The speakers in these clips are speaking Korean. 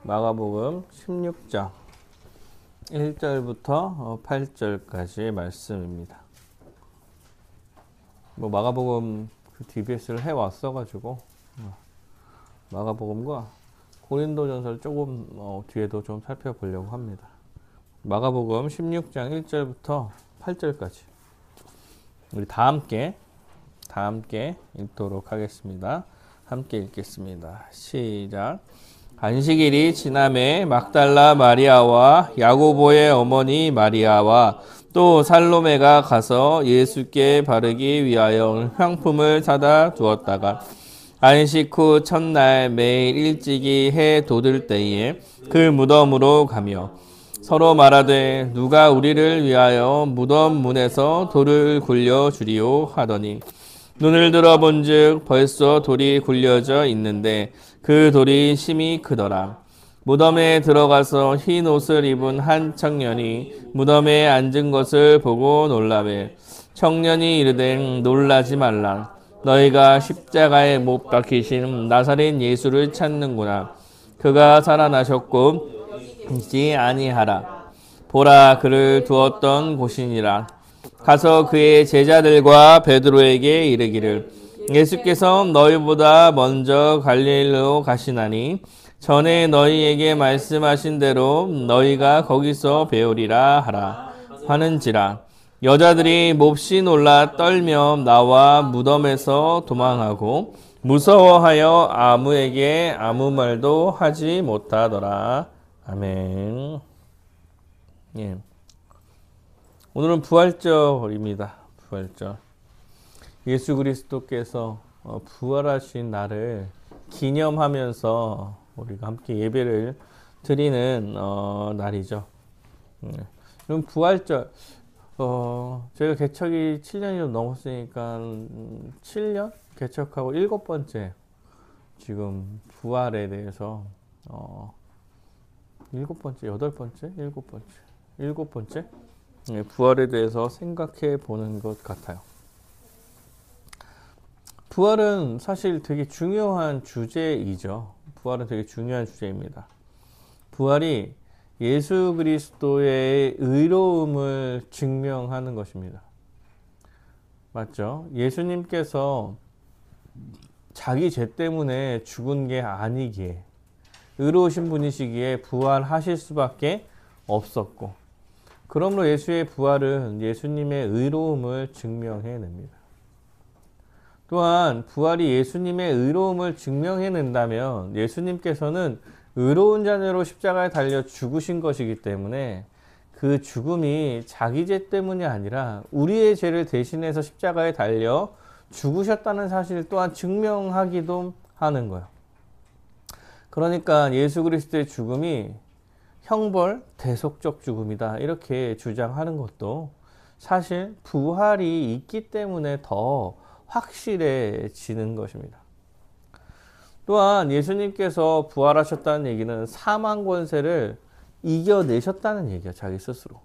마가복음 16장 1절부터 8절까지의 말씀입니다. 마가복음 그 DBS를 해왔어가지고 마가복음과 고린도전서를 조금 뒤에도 좀 살펴보려고 합니다. 마가복음 16장 1절부터 8절까지 우리 다 함께 읽도록 하겠습니다. 함께 읽겠습니다. 시작. 안식일이 지남에 막달라 마리아와 야고보의 어머니 마리아와 또 살로메가 가서 예수께 바르기 위하여 향품을 사다 두었다가 안식 후 첫날 매일 일찍이 해 돋을 때에 그 무덤으로 가며 서로 말하되 누가 우리를 위하여 무덤 문에서 돌을 굴려 주리오 하더니 눈을 들어 본즉 벌써 돌이 굴려져 있는데 그 돌이 심히 크더라. 무덤에 들어가서 흰 옷을 입은 한 청년이 무덤에 앉은 것을 보고 놀라매 청년이 이르되 놀라지 말라. 너희가 십자가에 못 박히신 나사렛 예수를 찾는구나. 그가 살아나셨고 있지 아니하라. 보라 그를 두었던 곳이니라. 가서 그의 제자들과 베드로에게 이르기를 예수께서 너희보다 먼저 갈릴리로 가시나니 전에 너희에게 말씀하신 대로 너희가 거기서 배우리라 하라 하는지라. 여자들이 몹시 놀라 떨며 나와 무덤에서 도망하고 무서워하여 아무에게 아무 말도 하지 못하더라. 아멘. 예. 오늘은 부활절입니다. 부활절. 예수 그리스도께서 부활하신 날을 기념하면서 우리가 함께 예배를 드리는 날이죠. 그럼 부활절. 저희가 개척이 7년이 좀 넘었으니까 7년? 개척하고 7번째 지금 부활에 대해서 7번째, 8번째? 7번째? 7번째? 부활에 대해서 생각해 보는 것 같아요. 부활은 사실 되게 중요한 주제이죠. 부활은 되게 중요한 주제입니다. 부활이 예수 그리스도의 의로움을 증명하는 것입니다. 맞죠? 예수님께서 자기 죄 때문에 죽은 게 아니기에 의로우신 분이시기에 부활하실 수밖에 없었고 그러므로 예수의 부활은 예수님의 의로움을 증명해냅니다. 또한 부활이 예수님의 의로움을 증명해낸다면 예수님께서는 의로운 자녀로 십자가에 달려 죽으신 것이기 때문에 그 죽음이 자기 죄 때문이 아니라 우리의 죄를 대신해서 십자가에 달려 죽으셨다는 사실 또한 증명하기도 하는 거예요. 그러니까 예수 그리스도의 죽음이 형벌 대속적 죽음이다 이렇게 주장하는 것도 사실 부활이 있기 때문에 더 확실해지는 것입니다. 또한 예수님께서 부활하셨다는 얘기는 사망 권세를 이겨내셨다는 얘기야, 자기 스스로.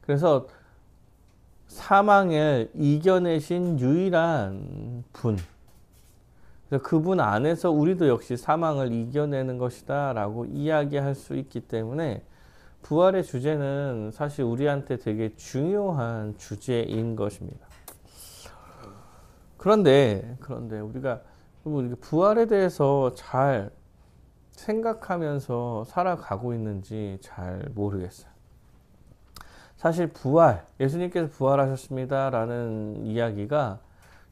그래서 사망을 이겨내신 유일한 분. 그래서 그분 안에서 우리도 역시 사망을 이겨내는 것이다 라고 이야기할 수 있기 때문에 부활의 주제는 사실 우리한테 되게 중요한 주제인 것입니다. 그런데 우리가 부활에 대해서 잘 생각하면서 살아가고 있는지 잘 모르겠어요. 사실 부활, 예수님께서 부활하셨습니다 라는 이야기가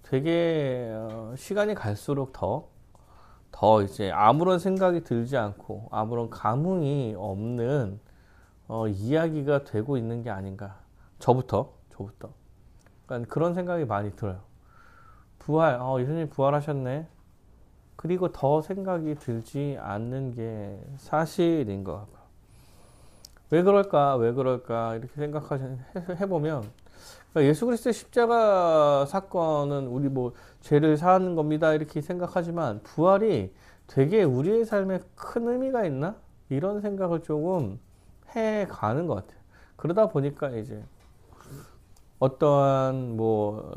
되게 시간이 갈수록 더 이제 아무런 생각이 들지 않고 아무런 감흥이 없는 이야기가 되고 있는 게 아닌가. 저부터. 그러니까 그런 생각이 많이 들어요. 부활, 예수님 부활하셨네. 그리고 더 생각이 들지 않는 게 사실인 것 같아요. 왜 그럴까 이렇게 해보면 예수 그리스도의 십자가 사건은 우리 죄를 사하는 겁니다 이렇게 생각하지만 부활이 되게 우리의 삶에 큰 의미가 있나? 이런 생각을 조금 해가는 것 같아요. 그러다 보니까 이제 어떠한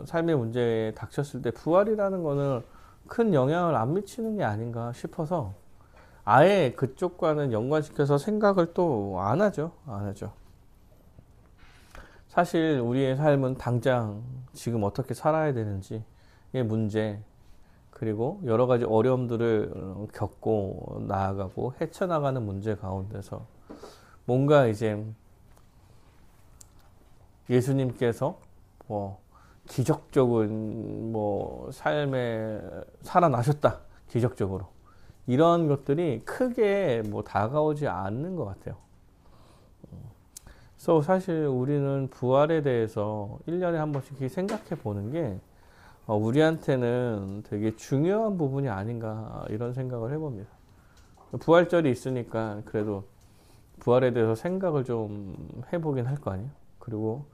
삶의 문제에 닥쳤을 때 부활이라는 거는 큰 영향을 안 미치는 게 아닌가 싶어서 아예 그쪽과는 연관시켜서 생각을 또 안 하죠. 안 하죠. 사실 우리의 삶은 당장 지금 어떻게 살아야 되는지의 문제, 그리고 여러 가지 어려움들을 겪고 나아가고 헤쳐나가는 문제 가운데서 뭔가 이제 예수님께서 뭐 기적적인 뭐 삶에 살아나셨다, 기적적으로, 이런 것들이 크게 뭐 다가오지 않는 것 같아요. 그래서 사실 우리는 부활에 대해서 1년에 한 번씩 생각해 보는 게 우리한테는 되게 중요한 부분이 아닌가, 이런 생각을 해봅니다. 부활절이 있으니까 그래도 부활에 대해서 생각을 좀 해보긴 할 거 아니에요. 그리고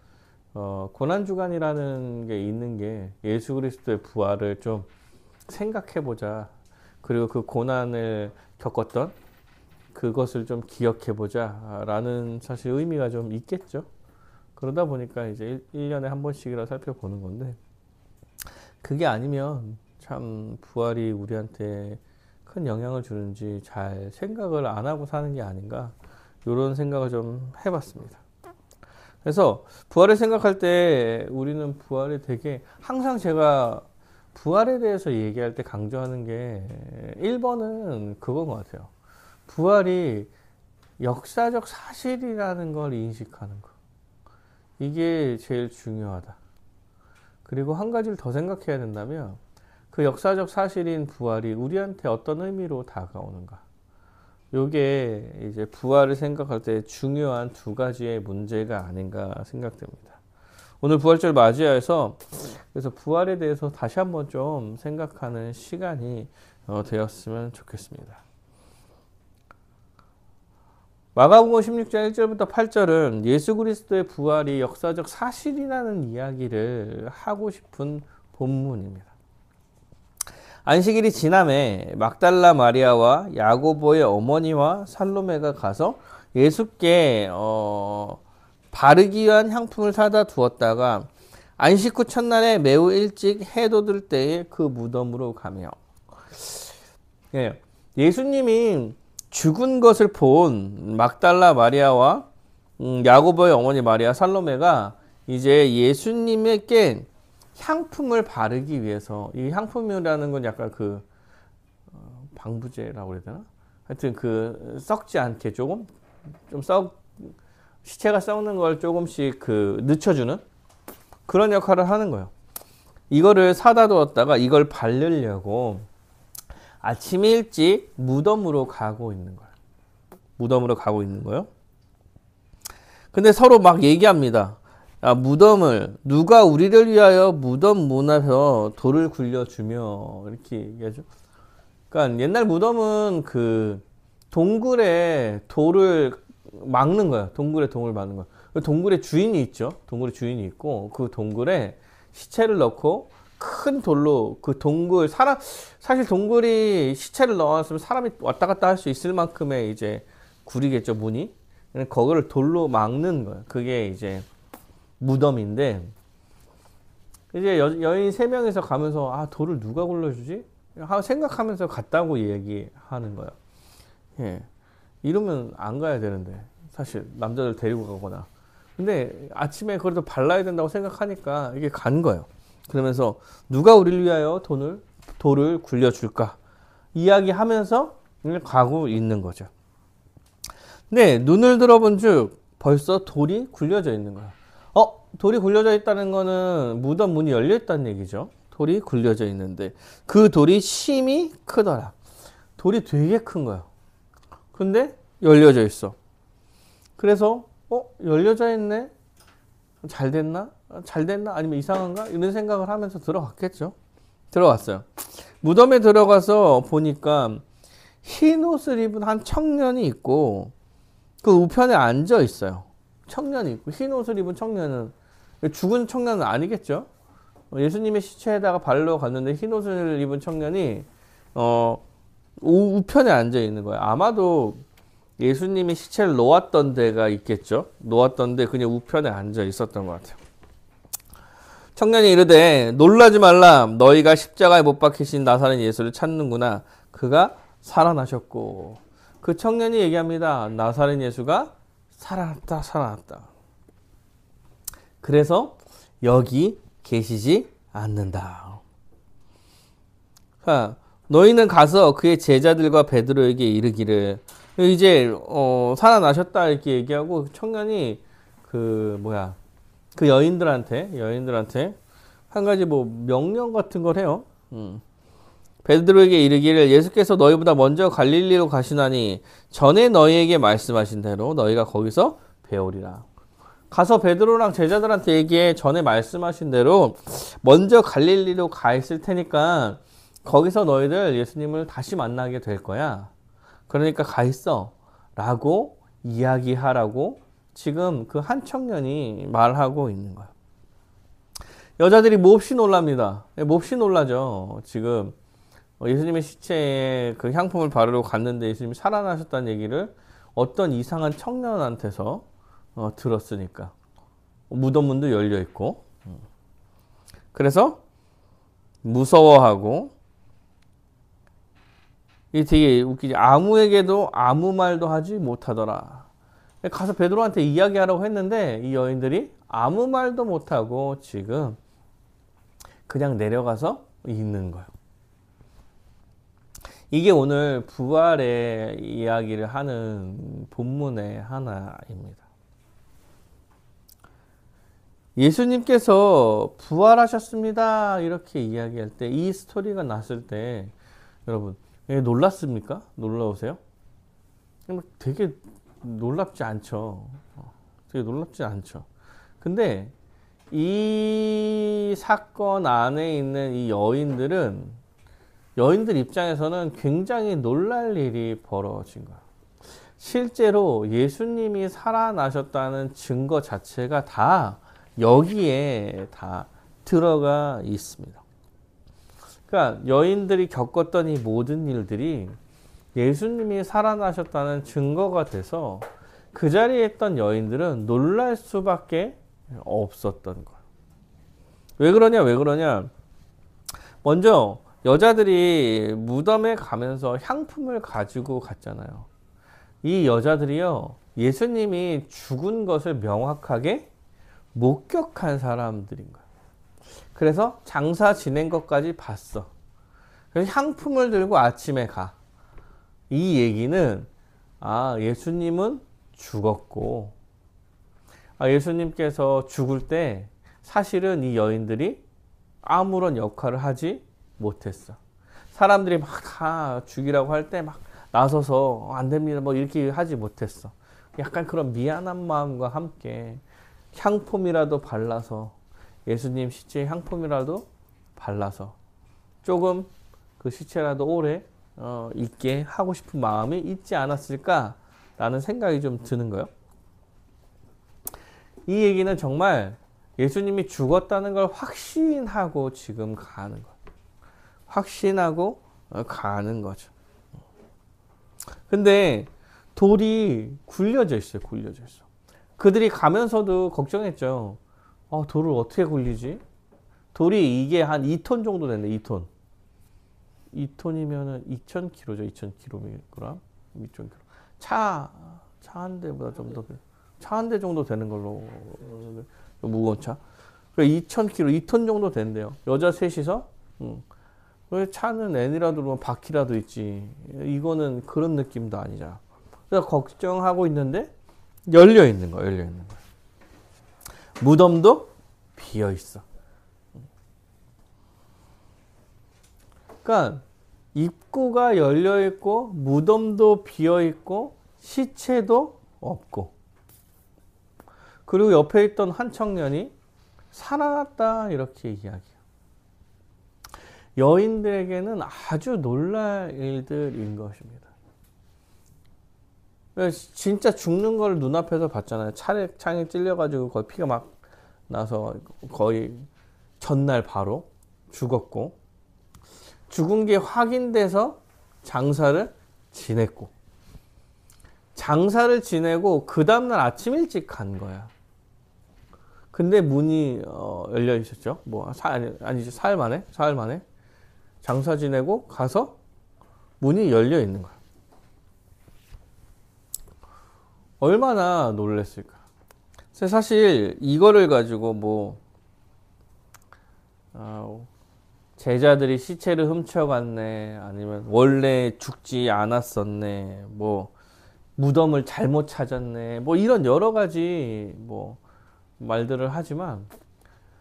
고난주간이라는 게 있는 게 예수 그리스도의 부활을 좀 생각해보자. 그리고 그 고난을 겪었던 그것을 좀 기억해보자 라는 사실 의미가 좀 있겠죠. 그러다 보니까 이제 1년에 한 번씩이라 살펴보는 건데, 그게 아니면 참 부활이 우리한테 큰 영향을 주는지 잘 생각을 안 하고 사는 게 아닌가, 이런 생각을 좀 해봤습니다. 그래서 부활을 생각할 때 우리는 부활이 되게, 항상 제가 부활에 대해서 얘기할 때 강조하는 게 1번은 그건 것 같아요. 부활이 역사적 사실이라는 걸 인식하는 거. 이게 제일 중요하다. 그리고 한 가지를 더 생각해야 된다면, 그 역사적 사실인 부활이 우리한테 어떤 의미로 다가오는가. 요게 이제 부활을 생각할 때 중요한 두 가지의 문제가 아닌가 생각됩니다. 오늘 부활절 맞이해서 그래서 부활에 대해서 다시 한번 좀 생각하는 시간이 되었으면 좋겠습니다. 마가복음 16장 1절부터 8절은 예수 그리스도의 부활이 역사적 사실이라는 이야기를 하고 싶은 본문입니다. 안식일이 지남에 막달라 마리아와 야고보의 어머니와 살로메가 가서 예수께 바르기 위한 향품을 사다 두었다가 안식 후 첫날에 매우 일찍 해 돋을 때에 그 무덤으로 가며, 예수님이 죽은 것을 본 막달라 마리아와 야고보의 어머니 마리아, 살로메가 이제 예수님에게 향품을 바르기 위해서, 이 향품이라는 건 약간 그 방부제라고 해야 되나? 하여튼 그 썩지 않게 조금 좀 시체가 썩는 걸 조금씩 그 늦춰주는 그런 역할을 하는 거예요. 이거를 사다 두었다가 이걸 바르려고 아침 일찍 무덤으로 가고 있는 거예요. 무덤으로 가고 있는 거예요. 근데 서로 막 얘기합니다. 무덤을, 누가 우리를 위하여 무덤 문 앞에서 돌을 굴려주며, 이렇게 얘기하죠. 그러니까 옛날 무덤은 그 동굴에 돌을 막는 거야. 동굴에 동을 막는 거야. 동굴에 주인이 있죠. 동굴에 주인이 있고, 그 동굴에 시체를 넣고 큰 돌로 그 동굴, 사실 동굴이 시체를 넣었으면 사람이 왔다 갔다 할 수 있을 만큼의 이제 굴이겠죠, 문이. 거기를 돌로 막는 거야. 그게 이제 무덤인데, 이제 여인 3명이서 가면서 돌을 누가 굴려주지? 하고 생각하면서 갔다고 얘기하는 거야. 예. 이러면 안 가야 되는데, 사실 남자들 데리고 가거나. 근데 아침에 그래도 발라야 된다고 생각하니까 이게 간 거예요. 그러면서 누가 우리를 위하여 돌을 굴려줄까? 이야기하면서 가고 있는 거죠. 네, 눈을 들어본 즉 벌써 돌이 굴려져 있는 거야. 돌이 굴려져 있다는 거는 무덤 문이 열려 있다는 얘기죠. 돌이 굴려져 있는데 그 돌이 심히 크더라. 돌이 되게 큰 거야. 근데 열려져 있어. 그래서 열려져 있네? 잘 됐나? 아니면 이상한가? 이런 생각을 하면서 들어갔겠죠. 들어갔어요. 무덤에 들어가서 보니까 흰 옷을 입은 한 청년이 있고 그 우편에 앉아 있어요. 청년이 있고, 흰 옷을 입은 청년은 죽은 청년은 아니겠죠. 예수님의 시체에다가 발로 갔는데 흰 옷을 입은 청년이 우편에 앉아 있는 거예요. 아마도 예수님이 시체를 놓았던 데가 있겠죠. 놓았던데 그냥 우편에 앉아 있었던 것 같아요. 청년이 이르되 놀라지 말라. 너희가 십자가에 못 박히신 나사렛 예수를 찾는구나. 그가 살아나셨고 그 청년이 얘기합니다. 나사렛 예수가 살아났다, 살아났다. 그래서 여기 계시지 않는다. 자, 너희는 가서 그의 제자들과 베드로에게 이르기를 이제 살아나셨다 이렇게 얘기하고 청년이 그 여인들한테 한 가지 뭐 명령 같은 걸 해요. 베드로에게 이르기를 예수께서 너희보다 먼저 갈릴리로 가시나니 전에 너희에게 말씀하신 대로 너희가 거기서 배우리라. 가서 베드로랑 제자들한테 얘기해. 전에 말씀하신 대로 먼저 갈릴리로 가 있을 테니까 거기서 너희들 예수님을 다시 만나게 될 거야. 그러니까 가 있어 라고 이야기하라고 지금 그 한 청년이 말하고 있는 거야. 여자들이 몹시 놀랍니다. 몹시 놀라죠. 지금 예수님의 시체에 그 향품을 바르러 갔는데 예수님이 살아나셨다는 얘기를 어떤 이상한 청년한테서 들었으니까. 무덤 문도 열려 있고. 그래서 무서워하고 이게 되게 웃기지. 아무에게도 아무 말도 하지 못하더라. 가서 베드로한테 이야기하라고 했는데 이 여인들이 아무 말도 못하고 지금 그냥 내려가서 있는 거예요. 이게 오늘 부활의 이야기를 하는 본문의 하나입니다. 예수님께서 부활하셨습니다 이렇게 이야기할 때, 이 스토리가 났을 때 여러분 놀랐습니까? 놀라우세요? 되게 놀랍지 않죠. 되게 놀랍지 않죠. 근데 이 사건 안에 있는 이 여인들 입장에서는 굉장히 놀랄 일이 벌어진 거예요. 실제로 예수님이 살아나셨다는 증거 자체가 다 여기에 다 들어가 있습니다. 그러니까 여인들이 겪었던 이 모든 일들이 예수님이 살아나셨다는 증거가 돼서 그 자리에 있던 여인들은 놀랄 수밖에 없었던 거예요. 왜 그러냐? 먼저 여자들이 무덤에 가면서 향품을 가지고 갔잖아요. 이 여자들이요, 예수님이 죽은 것을 명확하게 목격한 사람들인 거예요. 그래서 장사 지낸 것까지 봤어. 그래서 향품을 들고 아침에 가. 이 얘기는 예수님은 죽었고 예수님께서 죽을 때 사실은 이 여인들이 아무런 역할을 하지 못했어. 사람들이 막 다 죽이라고 할 때 막 나서서 안 됩니다 뭐 이렇게 하지 못했어. 약간 그런 미안한 마음과 함께 향품이라도 발라서, 예수님 시체에 향품이라도 발라서 조금 그 시체라도 오래 있게 하고 싶은 마음이 있지 않았을까라는 생각이 좀 드는 거예요. 이 얘기는 정말 예수님이 죽었다는 걸 확신하고 지금 가는 거예요. 확신하고 가는 거죠. 근데 돌이 굴려져 있어요. 굴려져 있어. 그들이 가면서도 걱정했죠. 돌을 어떻게 굴리지? 돌이 이게 한 2톤 정도 된대. 2톤. 2톤이면은 2,000kg죠. 2,000kg. 2,000kg. 차 한 대보다 좀 더, 차 한 대 정도 되는 걸로, 무거운 차. 2,000kg, 2톤 정도 된대요. 여자 셋이서. 왜 차는 N이라도 뭐 바퀴라도 있지. 이거는 그런 느낌도 아니잖아. 그래서 걱정하고 있는데 열려 있는 거야. 무덤도 비어 있어. 그러니까 입구가 열려 있고 무덤도 비어 있고 시체도 없고, 그리고 옆에 있던 한 청년이 살아났다 이렇게 이야기해요. 여인들에게는 아주 놀랄 일들인 것입니다. 진짜 죽는 걸 눈앞에서 봤잖아요. 창에 찔려가지고 거의 피가 막 나서 거의 전날 바로 죽었고, 죽은 게 확인돼서 장사를 지냈고, 장사를 지내고 그 다음날 아침 일찍 간 거야. 근데 문이 열려 있었죠. 사흘 만에 장사 지내고 가서 문이 열려 있는 거야. 얼마나 놀랬을까. 사실 이거를 가지고 뭐 제자들이 시체를 훔쳐갔네, 아니면 원래 죽지 않았었네, 뭐 무덤을 잘못 찾았네, 뭐 이런 여러 가지 뭐 말들을 하지만,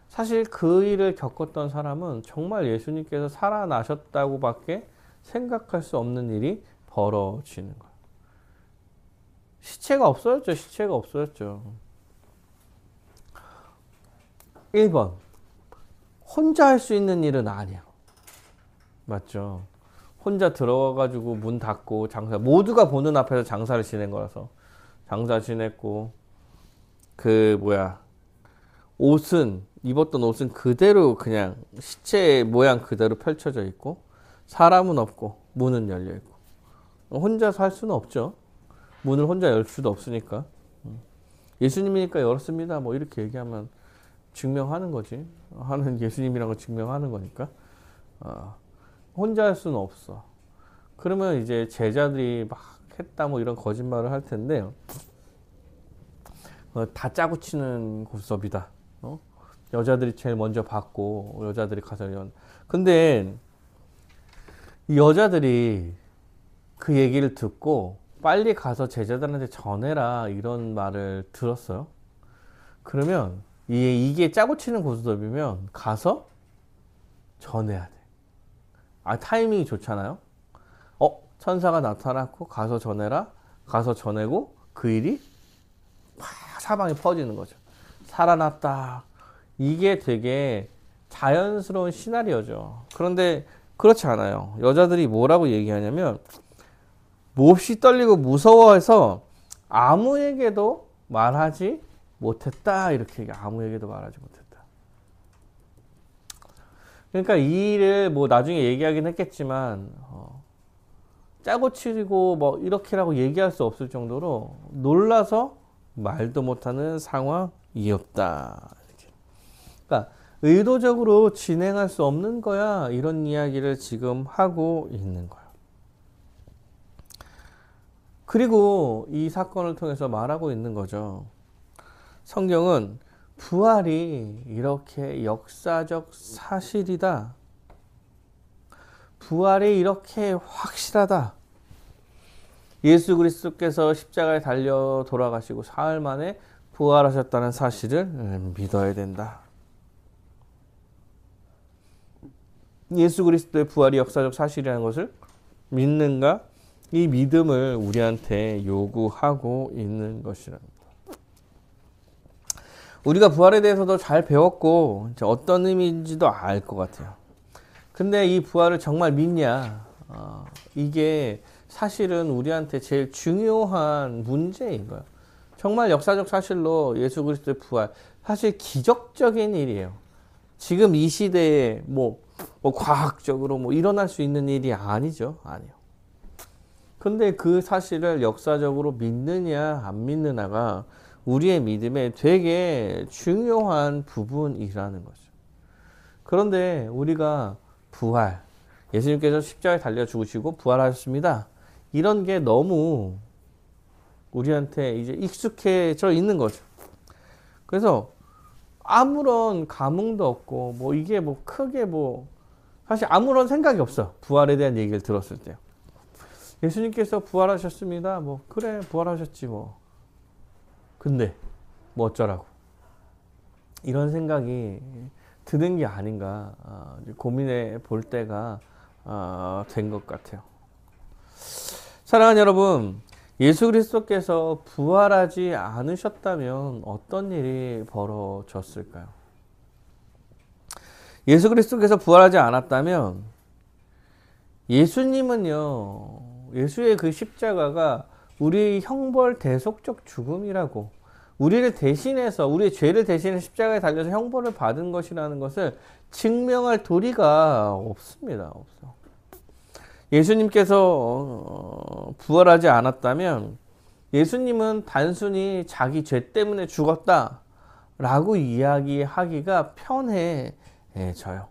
사실 그 일을 겪었던 사람은 정말 예수님께서 살아나셨다고 밖에 생각할 수 없는 일이 벌어지는 거예요. 시체가 없어졌죠. 시체가 없어졌죠. 1번, 혼자 할 수 있는 일은 아니야. 맞죠? 혼자 들어가가지고 문 닫고 장사, 모두가 보는 앞에서 장사를 지낸 거라서 장사 지냈고, 입었던 옷은 그대로 그냥 시체 모양 그대로 펼쳐져 있고, 사람은 없고 문은 열려 있고. 혼자서 할 수는 없죠. 문을 혼자 열 수도 없으니까. 예수님이니까 열었습니다, 뭐 이렇게 얘기하면 증명하는 거지. 하는 예수님이라는 걸 증명하는 거니까. 혼자 할 수는 없어. 그러면 이제 제자들이 막 했다 뭐 이런 거짓말을 할 텐데, 다 짜고 치는 고스톱이다. 여자들이 제일 먼저 받고 여자들이 가서 근데 이 여자들이 그 얘기를 듣고 빨리 가서 제자들한테 전해라 이런 말을 들었어요. 그러면 이게 짜고 치는 고스톱이면 가서 전해야 돼. 타이밍이 좋잖아요. 천사가 나타났고 가서 전해라. 가서 전해고 그 일이 막 사방에 퍼지는 거죠. 살아났다. 이게 되게 자연스러운 시나리오죠. 그런데 그렇지 않아요. 여자들이 뭐라고 얘기하냐면, 몹시 떨리고 무서워해서 아무에게도 말하지 못했다. 이렇게 얘기해. 아무에게도 말하지 못했다. 그러니까 이 일을 뭐 나중에 얘기하긴 했겠지만, 짜고 치고 뭐 이렇게라고 얘기할 수 없을 정도로 놀라서 말도 못하는 상황이었다. 그러니까 의도적으로 진행할 수 없는 거야. 이런 이야기를 지금 하고 있는 거야. 그리고 이 사건을 통해서 말하고 있는 거죠. 성경은 부활이 이렇게 역사적 사실이다. 부활이 이렇게 확실하다. 예수 그리스도께서 십자가에 달려 돌아가시고 사흘 만에 부활하셨다는 사실을 믿어야 된다. 예수 그리스도의 부활이 역사적 사실이라는 것을 믿는가? 이 믿음을 우리한테 요구하고 있는 것이랍니다. 우리가 부활에 대해서도 잘 배웠고 어떤 의미인지도 알 것 같아요. 근데 이 부활을 정말 믿냐? 이게 사실은 우리한테 제일 중요한 문제인 거예요. 정말 역사적 사실로 예수 그리스도의 부활, 사실 기적적인 일이에요. 지금 이 시대에 뭐 과학적으로 뭐 일어날 수 있는 일이 아니죠. 아니요. 근데 그 사실을 역사적으로 믿느냐 안 믿느냐가 우리의 믿음에 되게 중요한 부분이라는 거죠. 그런데 우리가 부활, 예수님께서 십자가에 달려 죽으시고 부활하셨습니다. 이런 게 너무 우리한테 이제 익숙해져 있는 거죠. 그래서 아무런 감흥도 없고 뭐 이게 뭐 크게 뭐 사실 아무런 생각이 없어. 부활에 대한 얘기를 들었을 때. 예수님께서 부활하셨습니다. 뭐 그래 부활하셨지 뭐. 근데 뭐 어쩌라고. 이런 생각이 드는 게 아닌가 고민해 볼 때가 된 것 같아요. 사랑하는 여러분, 예수 그리스도께서 부활하지 않으셨다면 어떤 일이 벌어졌을까요? 예수 그리스도께서 부활하지 않았다면 예수님은요, 예수의 그 십자가가 우리 형벌 대속적 죽음이라고, 우리를 대신해서, 우리의 죄를 대신해 십자가에 달려서 형벌을 받은 것이라는 것을 증명할 도리가 없습니다. 없어. 예수님께서 부활하지 않았다면 예수님은 단순히 자기 죄 때문에 죽었다 라고 이야기하기가 편해져요.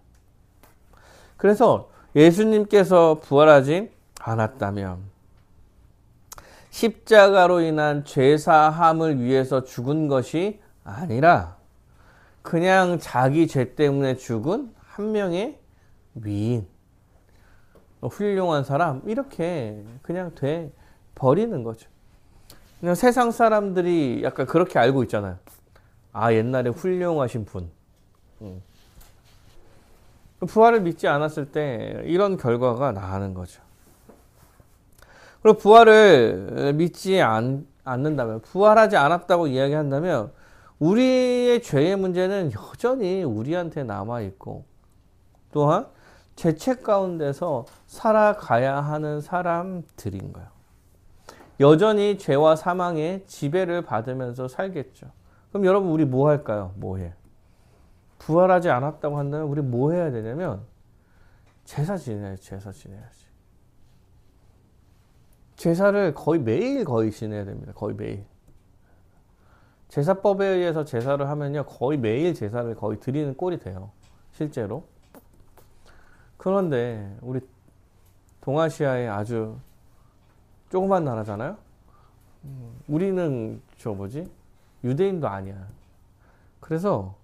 그래서 예수님께서 부활하지 않았다면 십자가로 인한 죄사함을 위해서 죽은 것이 아니라 그냥 자기 죄 때문에 죽은 한 명의 위인, 훌륭한 사람 이렇게 그냥 돼 버리는 거죠. 그냥 세상 사람들이 약간 그렇게 알고 있잖아요. 아, 옛날에 훌륭하신 분. 부활을 믿지 않았을 때 이런 결과가 나는 거죠. 그리고 부활을 믿지 않는다면, 부활하지 않았다고 이야기한다면 우리의 죄의 문제는 여전히 우리한테 남아있고, 또한 죄책 가운데서 살아가야 하는 사람들인 거예요. 여전히 죄와 사망의 지배를 받으면서 살겠죠. 그럼 여러분, 우리 뭐 할까요? 뭐 해? 부활하지 않았다고 한다면 우리 뭐 해야 되냐면 제사 지내야지. 제사 지내야지. 제사를 거의 매일 지내야 됩니다. 거의 매일. 제사법에 의해서 제사를 하면요, 거의 매일 제사를 거의 드리는 꼴이 돼요. 실제로. 그런데 우리 동아시아의 아주 조그만 나라잖아요. 우리는 유대인도 아니야. 그래서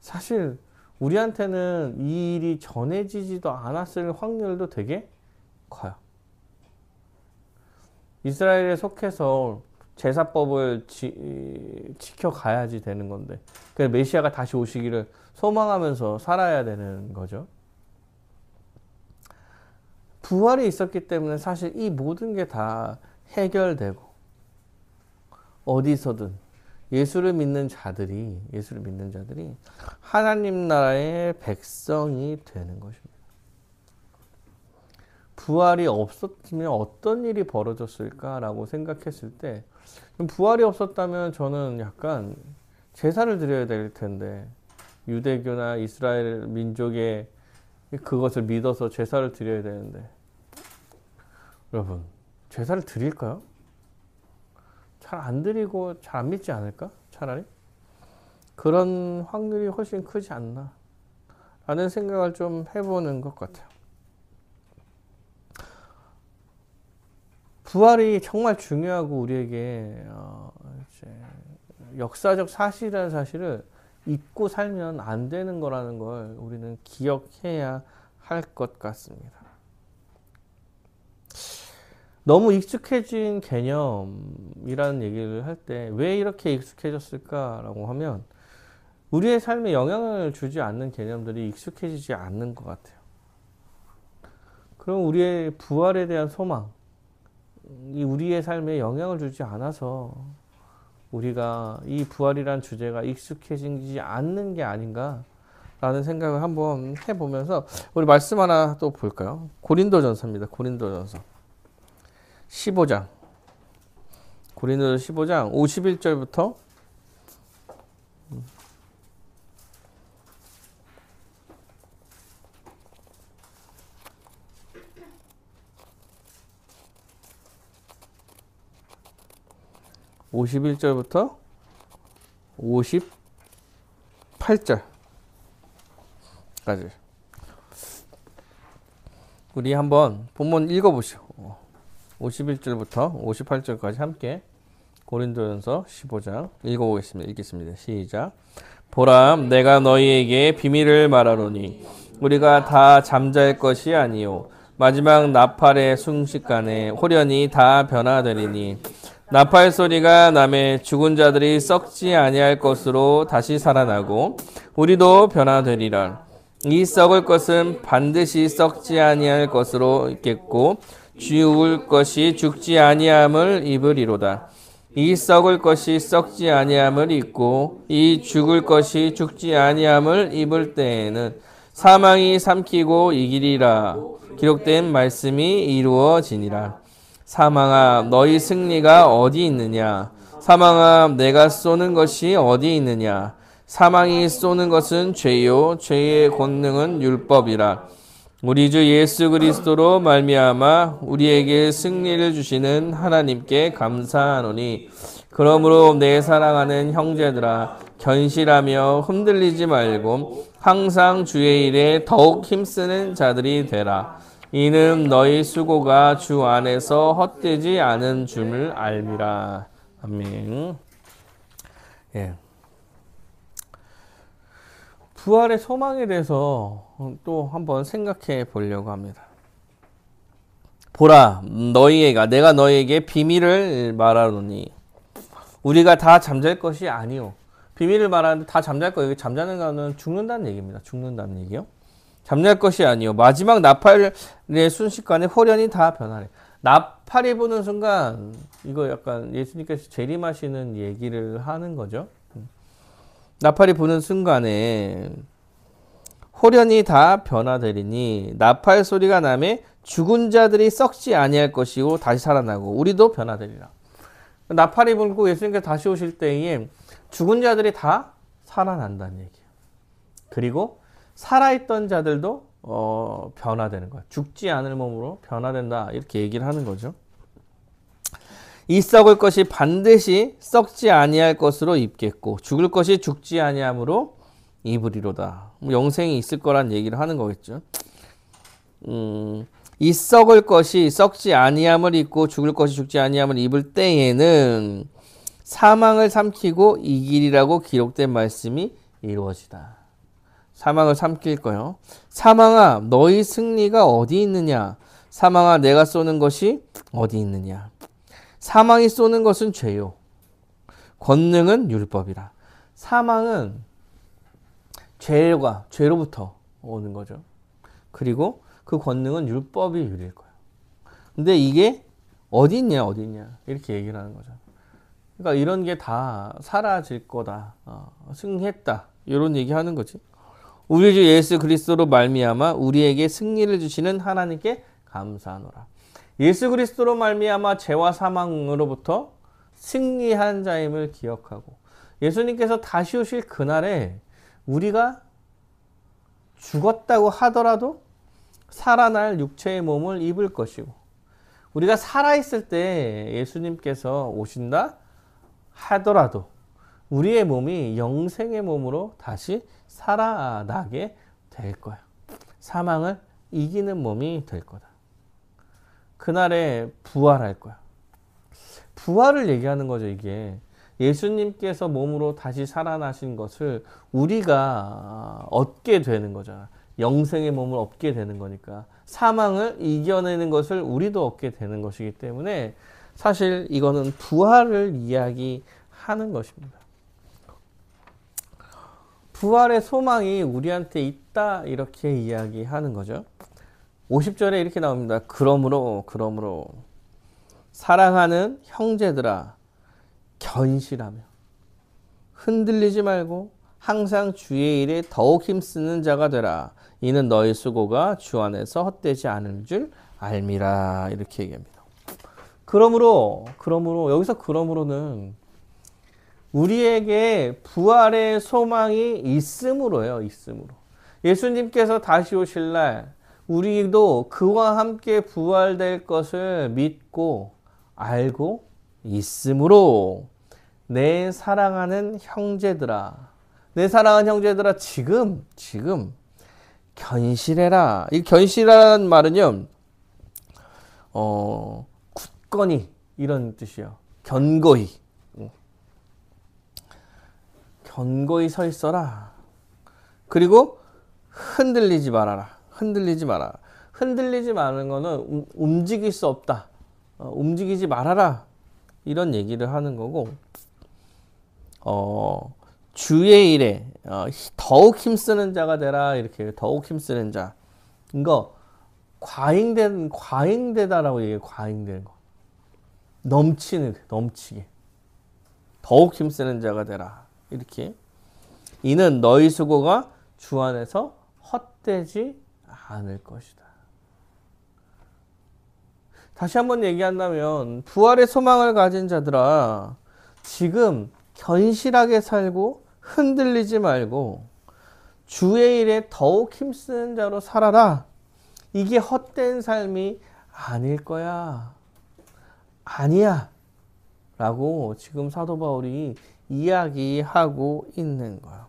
사실 우리한테는 이 일이 전해지지도 않았을 확률도 되게 커요. 이스라엘에 속해서 제사법을 지켜가야지 되는 건데, 그래서 메시아가 다시 오시기를 소망하면서 살아야 되는 거죠. 부활이 있었기 때문에 사실 이 모든 게 다 해결되고, 어디서든 예수를 믿는 자들이 하나님 나라의 백성이 되는 것입니다. 부활이 없었으면 어떤 일이 벌어졌을까라고 생각했을 때, 부활이 없었다면 저는 약간 제사를 드려야 될 텐데, 유대교나 이스라엘 민족의 그것을 믿어서 제사를 드려야 되는데, 여러분, 제사를 드릴까요? 잘 안 드리고 잘 안 믿지 않을까? 차라리? 그런 확률이 훨씬 크지 않나 라는 생각을 좀 해보는 것 같아요. 부활이 정말 중요하고 우리에게 역사적 사실이라는 사실을 잊고 살면 안 되는 거라는 걸 우리는 기억해야 할 것 같습니다. 너무 익숙해진 개념이라는 얘기를 할 때 왜 이렇게 익숙해졌을까라고 하면 우리의 삶에 영향을 주지 않는 개념들이 익숙해지지 않는 것 같아요. 그럼 우리의 부활에 대한 소망, 이 우리의 삶에 영향을 주지 않아서 우리가 이 부활이란 주제가 익숙해지지 않는 게 아닌가라는 생각을 한번 해보면서 우리 말씀 하나 또 볼까요? 고린도전서입니다. 고린도전서 15장. 고린도전서 15장 51절부터 51절부터 58절까지 우리 한번 본문 읽어보시오. 51절부터 58절까지 함께 고린도전서 15장 읽겠습니다. 시작. 보라, 내가 너희에게 비밀을 말하노니 우리가 다 잠잘 것이 아니요 마지막 나팔의 순식간에 홀연히 다 변화되리니 나팔 소리가 나매 죽은 자들이 썩지 아니할 것으로 다시 살아나고 우리도 변화되리라. 이 썩을 것은 반드시 썩지 아니할 것으로 있겠고 죽을 것이 죽지 아니함을 입으리로다. 이 썩을 것이 썩지 아니함을 입고 이 죽을 것이 죽지 아니함을 입을 때에는 사망이 삼키고 이기리라. 기록된 말씀이 이루어지니라. 사망아, 너희 승리가 어디 있느냐? 사망아, 내가 쏘는 것이 어디 있느냐? 사망이 쏘는 것은 죄요, 죄의 권능은 율법이라. 우리 주 예수 그리스도로 말미암아 우리에게 승리를 주시는 하나님께 감사하노니, 그러므로 내 사랑하는 형제들아, 견실하며 흔들리지 말고 항상 주의 일에 더욱 힘쓰는 자들이 되라. 이는 너희 수고가 주 안에서 헛되지 않은 줄을 알미라. 아멘. 예. 부활의 소망에 대해서 또 한번 생각해 보려고 합니다. 보라, 내가 너희에게 비밀을 말하노니 우리가 다 잠잘 것이 아니요. 비밀을 말하는데 다 잠잘 거예요. 잠자는 거는 죽는다는 얘기입니다. 죽는다는 얘기요. 잠잘 것이 아니요. 마지막 나팔의 순식간에 홀연히 다 변하네. 나팔이 부는 순간, 이거 약간 예수님께서 재림하시는 얘기를 하는 거죠. 나팔이 부는 순간에 홀연히 다 변화되리니 나팔 소리가 나매 죽은 자들이 썩지 아니할 것이고 다시 살아나고 우리도 변화되리라. 나팔이 불고 예수님께서 다시 오실 때에 죽은 자들이 다 살아난다는 얘기예요. 그리고 살아있던 자들도 변화되는 거야. 죽지 않을 몸으로 변화된다. 이렇게 얘기를 하는 거죠. 이 썩을 것이 반드시 썩지 아니할 것으로 입겠고 죽을 것이 죽지 아니함으로 입으리로다. 영생이 있을 거란 얘기를 하는 거겠죠. 이 썩을 것이 썩지 아니함을 입고 죽을 것이 죽지 아니함을 입을 때에는 사망을 삼키고 이기리라고 기록된 말씀이 이루어지다. 사망을 삼킬 거요. 사망아 너희 승리가 어디 있느냐? 사망아 내가 쏘는 것이 어디 있느냐? 사망이 쏘는 것은 죄요. 권능은 율법이라. 사망은 죄로부터 오는 거죠. 그리고 그 권능은 율법이 유리일 거예요. 근데 이게 어디 있냐 이렇게 얘기를 하는 거죠. 그러니까 이런 게 다 사라질 거다. 승리했다. 이런 얘기 하는 거지. 우리 주 예수 그리스도로 말미암아 우리에게 승리를 주시는 하나님께 감사하노라. 예수 그리스도로 말미암아 죄와 사망으로부터 승리한 자임을 기억하고 예수님께서 다시 오실 그날에 우리가 죽었다고 하더라도 살아날 육체의 몸을 입을 것이고 우리가 살아있을 때 예수님께서 오신다 하더라도 우리의 몸이 영생의 몸으로 다시 살아나게 될 거야. 사망을 이기는 몸이 될 거다. 그날에 부활할 거야. 부활을 얘기하는 거죠, 이게. 예수님께서 몸으로 다시 살아나신 것을 우리가 얻게 되는 거잖아. 영생의 몸을 얻게 되는 거니까. 사망을 이겨내는 것을 우리도 얻게 되는 것이기 때문에 사실 이거는 부활을 이야기하는 것입니다. 부활의 소망이 우리한테 있다 이렇게 이야기하는 거죠. 50절에 이렇게 나옵니다. 그러므로 사랑하는 형제들아 견실하며 흔들리지 말고 항상 주의 일에 더욱 힘쓰는 자가 되라. 이는 너희 수고가 주 안에서 헛되지 않을 줄 알미라. 이렇게 얘기합니다. 그러므로 여기서 그러므로는 우리에게 부활의 소망이 있음으로예요. 있음으로. 예수님께서 다시 오실 날 우리도 그와 함께 부활될 것을 믿고 알고 있으므로 내 사랑하는 형제들아 지금 견실해라. 이 견실이라는 말은요 굳건히 이런 뜻이에요. 견고히 서 있어라. 그리고 흔들리지 말아라. 흔들리지 마는 거는 움직일 수 없다. 움직이지 말아라. 이런 얘기를 하는 거고, 주의 일에 더욱 힘쓰는 자가 되라. 이렇게 더욱 힘쓰는 자. 이거 과잉되다라고 얘기해요. 과잉되는 거. 넘치게. 더욱 힘쓰는 자가 되라. 이렇게. 이는 너희 수고가 주 안에서 헛되지 않을 것이다. 다시 한번 얘기한다면 부활의 소망을 가진 자들아 지금 견실하게 살고 흔들리지 말고 주의 일에 더욱 힘쓰는 자로 살아라. 이게 헛된 삶이 아닐 거야. 아니야. 라고 지금 사도 바울이 이야기하고 있는 거예요.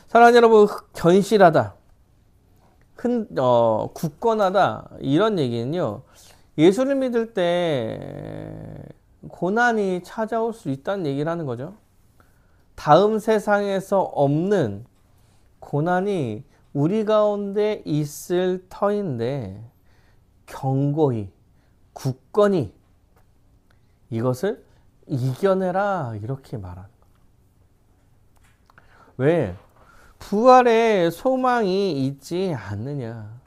사랑하는 여러분, 견실하다, 굳건하다 이런 얘기는요. 예수를 믿을 때 고난이 찾아올 수 있다는 얘기를 하는 거죠. 다음 세상에서 없는 고난이 우리 가운데 있을 터인데 견고히 굳건히 이것을 이겨내라 이렇게 말하는 거예요. 왜? 부활의 소망이 있지 않느냐.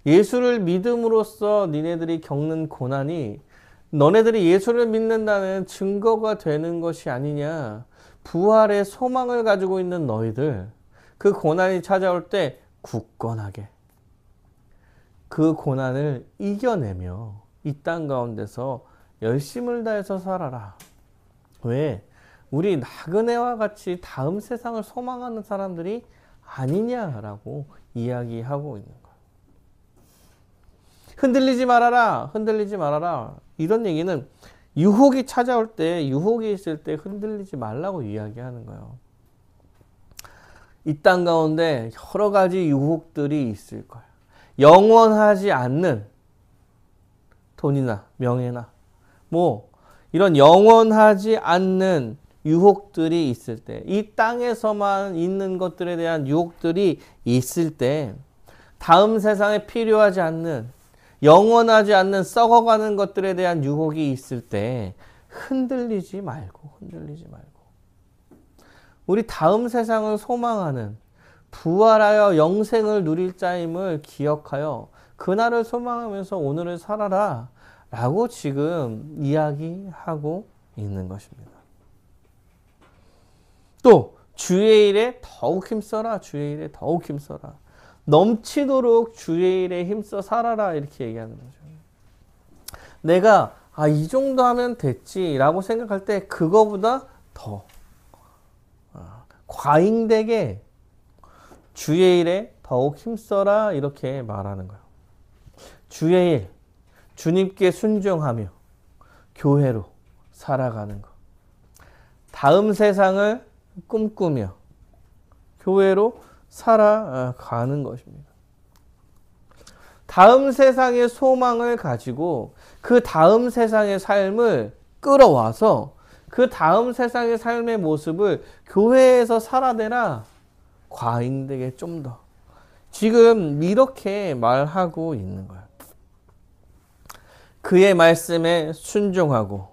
예수를 믿음으로써 니네들이 겪는 고난이 너네들이 예수를 믿는다는 증거가 되는 것이 아니냐. 부활의 소망을 가지고 있는 너희들, 그 고난이 찾아올 때 굳건하게 그 고난을 이겨내며 이 땅 가운데서 열심을 다해서 살아라. 왜? 우리 나그네와 같이 다음 세상을 소망하는 사람들이 아니냐라고 이야기하고 있는 거예요. 흔들리지 말아라. 흔들리지 말아라. 이런 얘기는 유혹이 찾아올 때, 유혹이 있을 때 흔들리지 말라고 이야기하는 거예요. 이 땅 가운데 여러 가지 유혹들이 있을 거예요. 영원하지 않는 돈이나 명예나 뭐 이런 영원하지 않는 유혹들이 있을 때, 이 땅에서만 있는 것들에 대한 유혹들이 있을 때, 다음 세상에 필요하지 않는 영원하지 않는 썩어가는 것들에 대한 유혹이 있을 때 흔들리지 말고 우리 다음 세상을 소망하는 부활하여 영생을 누릴 자임을 기억하여 그날을 소망하면서 오늘을 살아라 라고 지금 이야기하고 있는 것입니다. 또 주의 일에 더욱 힘써라. 주의 일에 더욱 힘써라. 넘치도록 주의 일에 힘써 살아라 이렇게 얘기하는 거죠. 내가 이 정도 하면 됐지 라고 생각할 때 그거보다 더 과잉되게 주의 일에 더욱 힘써라 이렇게 말하는 거예요. 주의 일, 주님께 순종하며 교회로 살아가는 것. 다음 세상을 꿈꾸며 교회로 살아가는 것입니다. 다음 세상의 소망을 가지고 그 다음 세상의 삶을 끌어와서 그 다음 세상의 삶의 모습을 교회에서 살아내라. 과잉되게 좀 더. 지금 이렇게 말하고 있는 거예요. 그의 말씀에 순종하고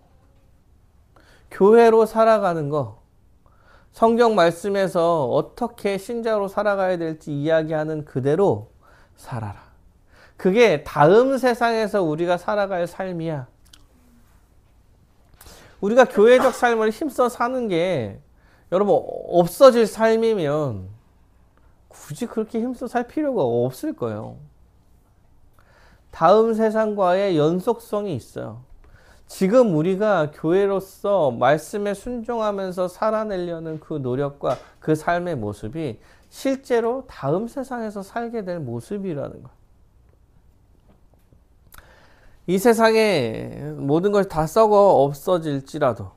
교회로 살아가는 거, 성경 말씀에서 어떻게 신자로 살아가야 될지 이야기하는 그대로 살아라. 그게 다음 세상에서 우리가 살아갈 삶이야. 우리가 교회적 삶을 힘써 사는 게 여러분 없어질 삶이면 굳이 그렇게 힘써 살 필요가 없을 거예요. 다음 세상과의 연속성이 있어요. 지금 우리가 교회로서 말씀에 순종하면서 살아내려는 그 노력과 그 삶의 모습이 실제로 다음 세상에서 살게 될 모습이라는 거예요. 이 세상에 모든 것이 다 썩어 없어질지라도,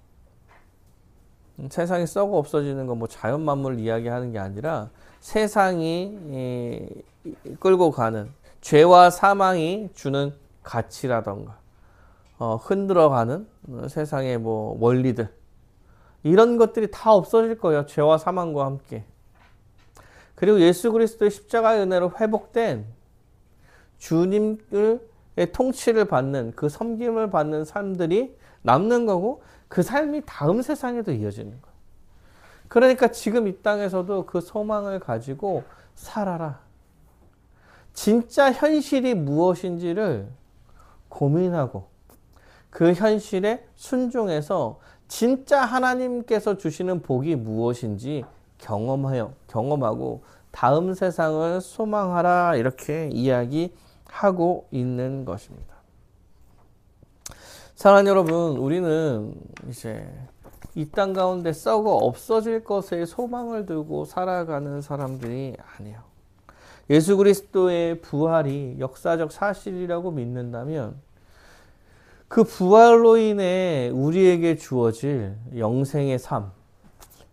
세상이 썩어 없어지는 건 뭐 자연 만물을 이야기하는 게 아니라 세상이 끌고 가는 죄와 사망이 주는 가치라던가 흔들어가는 세상의 뭐 원리들, 이런 것들이 다 없어질 거예요. 죄와 사망과 함께. 그리고 예수 그리스도의 십자가의 은혜로 회복된 주님의 통치를 받는, 그 섬김을 받는 삶들이 남는 거고, 그 삶이 다음 세상에도 이어지는 거예요. 그러니까 지금 이 땅에서도 그 소망을 가지고 살아라. 진짜 현실이 무엇인지를 고민하고 그 현실에 순종해서 진짜 하나님께서 주시는 복이 무엇인지 경험하고 다음 세상을 소망하라 이렇게 이야기하고 있는 것입니다. 사랑하는 여러분, 우리는 이제 이 땅 가운데 썩어 없어질 것에 소망을 두고 살아가는 사람들이 아니에요. 예수 그리스도의 부활이 역사적 사실이라고 믿는다면 그 부활로 인해 우리에게 주어질 영생의 삶,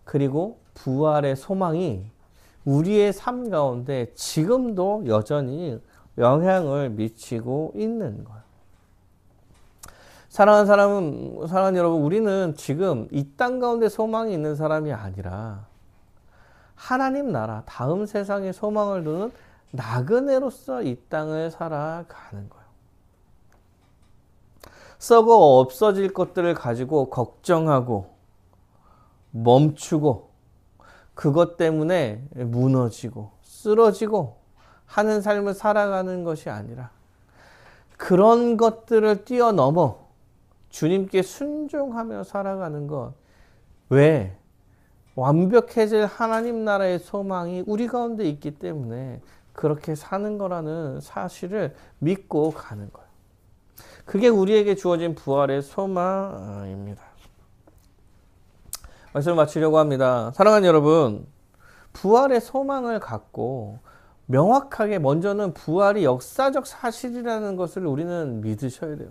그리고 부활의 소망이 우리의 삶 가운데 지금도 여전히 영향을 미치고 있는 거예요. 사랑하는 여러분, 우리는 지금 이 땅 가운데 소망이 있는 사람이 아니라 하나님 나라, 다음 세상에 소망을 두는 나그네로서 이 땅을 살아가는 거예요. 썩어 없어질 것들을 가지고 걱정하고 멈추고 그것 때문에 무너지고 쓰러지고 하는 삶을 살아가는 것이 아니라 그런 것들을 뛰어넘어 주님께 순종하며 살아가는 것. 왜? 완벽해질 하나님 나라의 소망이 우리 가운데 있기 때문에 그렇게 사는 거라는 사실을 믿고 가는 거예요. 그게 우리에게 주어진 부활의 소망입니다. 말씀을 마치려고 합니다. 사랑하는 여러분, 부활의 소망을 갖고 명확하게 먼저는 부활이 역사적 사실이라는 것을 우리는 믿으셔야 돼요.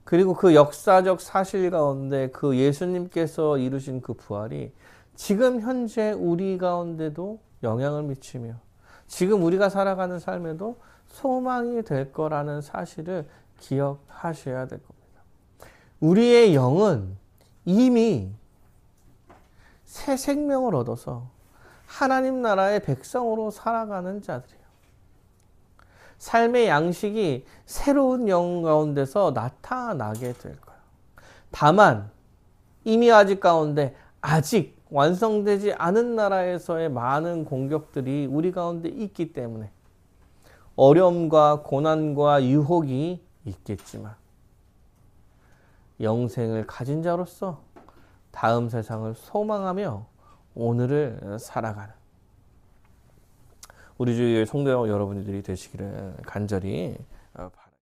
그리고 그 역사적 사실 가운데 그 예수님께서 이루신 그 부활이 지금 현재 우리 가운데도 영향을 미치며 지금 우리가 살아가는 삶에도 소망이 될 거라는 사실을 기억하셔야 될 겁니다. 우리의 영은 이미 새 생명을 얻어서 하나님 나라의 백성으로 살아가는 자들이에요. 삶의 양식이 새로운 영 가운데서 나타나게 될 거예요. 다만 이미 아직 가운데 아직 완성되지 않은 나라에서의 많은 공격들이 우리 가운데 있기 때문에 어려움과 고난과 유혹이 있겠지만 영생을 가진 자로서 다음 세상을 소망하며 오늘을 살아가는 우리 주의 성도 여러분들이 되시기를 간절히 바랍니다.